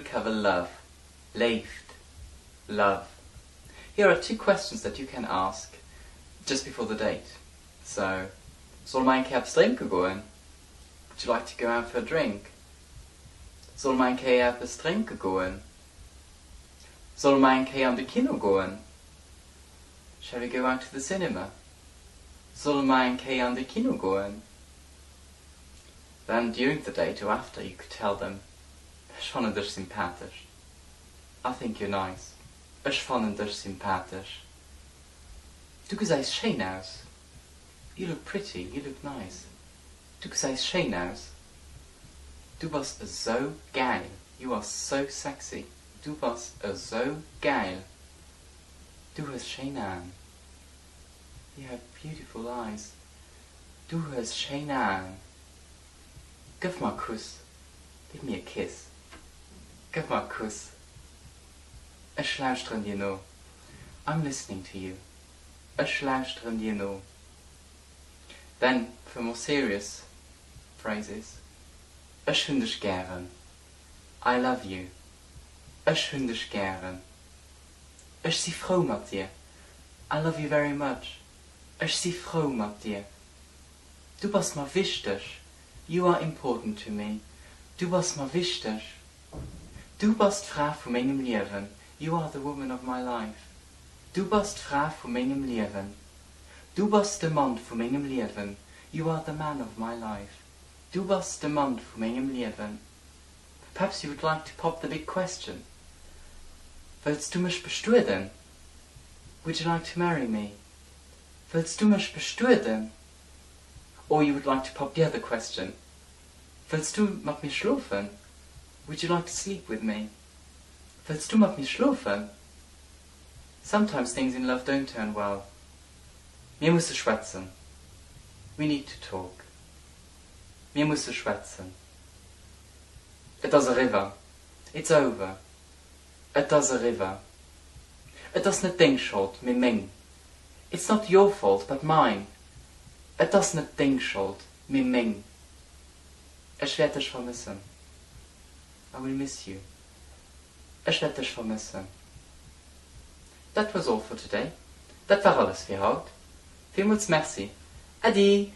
cover love. Leeft. Love. Here are 2 questions that you can ask just before the date. So, zal mij een keer op drinken gaan? Would you like to go out for a drink? Zal mij een keer op drinken gaan? Zal mij een keer aan de kino gaan? Shall we go out to the cinema? Zal mij een keer aan de kino gaan? Then during the date or after you could tell them, ich fand dich sympathisch. I think you're nice. Ich fand dich sympathisch. Du siehst schön aus. You look pretty, you look nice. Du siehst schön aus. Du bist so geil. You are so sexy. Du bist so geil. Du hast schön an. You have beautiful eyes. Du hast schön an. Give me a kiss. Give me a kiss. Give me a kiss. Ich luister dir noch. I'm listening to you. Ich luister dir noch. Then, for more serious phrases, ich finde dich gern. I love you. Ich finde dich gern. Ich zie froh mit dir. I love you very much. Ich zie froh mit dir. Du bist mir wichtig. You are important to me. Du bist mir wichtig. Du bist Frau von meinem Leben. You are the woman of my life. Du bist Frau von meinem Leben. Du bist der Mann von meinem Leben. You are the man of my life. Du bist der Mann von meinem Leben. Perhaps you would like to pop the big question. Willst du mich bestuden? Would you like to marry me? Willst du mich bestuden? Or you would like to pop the other question. Willst du mit mir schlafen? Would you like to sleep with me? Willst du mit mir schlafen? Sometimes things in love don't turn well. Wir müssen schwätzen. We need to talk. Wir müssen schwätzen. It is a river. It's over. It is a river. It is not ding schuld, mit ming. It's not your fault, but mine. It is not ding schuld, mit ming. Ich werde dich vermissen. I will miss you. Ich werde dich vermissen. That was all for today. Dat war alles für heute. Vielmals merci. Adi!